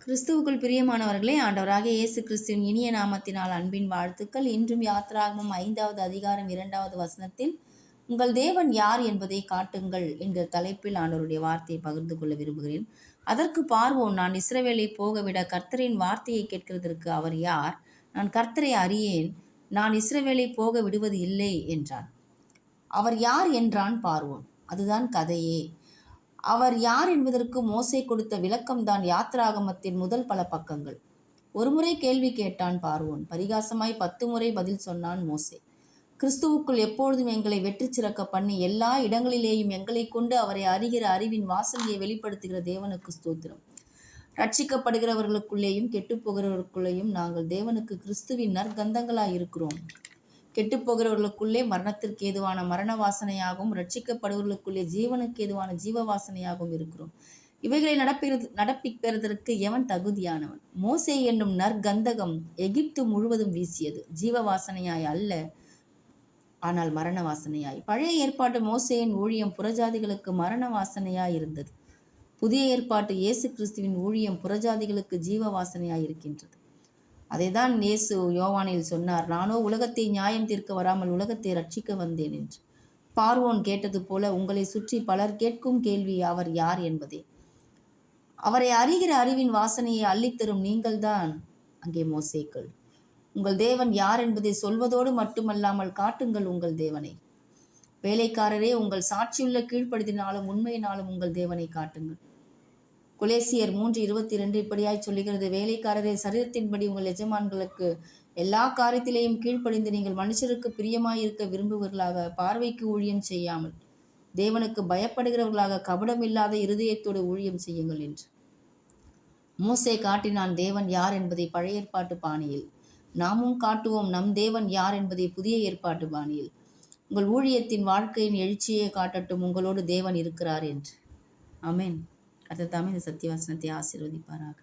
கிறிஸ்துவுக்குள் பிரியமானவர்களே, ஆண்டவராகிய இயேசு கிறிஸ்துவின் இனிய நாமத்தினால் அன்பின் வாழ்த்துக்கள். இன்றும் யாத்திராகமம் 5வது அதிகாரம் 2வது வசனத்தில் உங்கள் தேவன் யார் என்பதை காட்டுங்கள் என்கிற தலைப்பில் ஆண்டவருடைய வார்த்தையை பகிர்ந்து கொள்ள விரும்புகிறேன். அதற்கு பார்வோன், நான் இஸ்ரவேலை போகவிட கர்த்தரின் வார்த்தையை கேட்கிறதற்கு அவர் யார்? நான் கர்த்தரை அறியேன், நான் இஸ்ரவேலை போக விடுவது இல்லை என்றான். அவர் யார் என்றான் பார்வோன். அதுதான் கதையே. அவர் யார் என்பதற்கு மோசே கொடுத்த விளக்கம்தான் யாத்திராகமத்தின் முதல் பல பக்கங்கள். ஒருமுறை கேள்வி கேட்டான் பார்வோன், பரிகாசமாய் 10 முறை பதில் சொன்னான் மோசே. கிறிஸ்துவுக்குள் எப்பொழுதும் எங்களை வெற்றி சிறக்க பண்ணி எல்லா இடங்களிலேயும் எங்களை கொண்டு அவரை அறிகிற அறிவின் வாசனையை வெளிப்படுத்துகிற தேவனுக்கு ஸ்தோத்திரம். ரட்சிக்கப்படுகிறவர்களுக்குள்ளேயும் கெட்டுப்போகிறவர்களுக்குள்ளேயும் நாங்கள் தேவனுக்கு கிறிஸ்துவின் நற்கந்தங்களாய் இருக்கிறோம். கெட்டுப்போகிறவர்களுக்குள்ளே மரணத்திற்கு ஏதுவான மரண வாசனையாகவும் ரட்சிக்கப்படுவர்களுக்குள்ளே ஜீவனுக்கு ஏதுவான ஜீவ வாசனையாகவும் இருக்கிறோம். இவைகளை நடப்பிப்பதற்கு எவன் தகுதியானவன்? மோசே என்னும் நற்கந்தகம் எகிப்து முழுவதும் வீசியது, ஜீவ வாசனையாய் அல்ல, ஆனால் மரண வாசனையாய். பழைய ஏற்பாட்டு மோசேயின் ஊழியம் புறஜாதிகளுக்கு மரண வாசனையாய் இருந்தது. புதிய ஏற்பாட்டு இயேசு கிறிஸ்துவின் ஊழியம் புறஜாதிகளுக்கு ஜீவ வாசனையாய் இருக்கின்றது. அதைதான் இயேசு யோவானில் சொன்னார், நானோ உலகத்தை நியாயம் தீர்க்க வராமல் உலகத்தை ரட்சிக்க வந்தேன் என்று. பார்வோன் கேட்டது போல உங்களை சுற்றி பலர் கேட்கும் கேள்வி அவர் யார் என்பதே. அவரை அறிகிற அறிவின் வாசனையை அள்ளித்தரும் நீங்கள்தான் அங்கே மோசேக்கள். உங்கள் தேவன் யார் என்பதை சொல்வதோடு மட்டுமல்லாமல் காட்டுங்கள் உங்கள் தேவனை. வேலைக்காரரே, உங்கள் சாட்சியுள்ள கீழ்ப்படுத்தினாலும் உண்மையினாலும் உங்கள் தேவனை காட்டுங்கள். கொலேசியர் 3:22 இப்படியாய் சொல்லுகிறது, வேலைக்காரரே, சரீரத்தின்படி உங்கள் எஜமான்களுக்கு எல்லா காரியத்திலேயும் கீழ்ப்படிந்து நீங்கள் மனுஷருக்கு பிரியமாயிருக்க விரும்புவர்களாக, பார்வைக்கு ஊழியம் செய்யாமல் தேவனுக்கு பயப்படுகிறவர்களாக கபடமில்லாத இருதயத்தோடு ஊழியம் செய்யுங்கள் என்று மோசே காட்டினான் தேவன் யார் என்பதை பழைய ஏற்பாட்டு பாணியில். நாமும் காட்டுவோம் நம் தேவன் யார் என்பதை புதிய ஏற்பாட்டு பாணியில். உங்கள் ஊழியத்தின் வாழ்க்கையின் எழுச்சியை காட்டட்டும், உங்களோடு தேவன் இருக்கிறார் என்று. ஆமென். கர்த்தர் தாமே இந்த சத்தியவசனத்தை ஆசீர்வதிப்பாராக.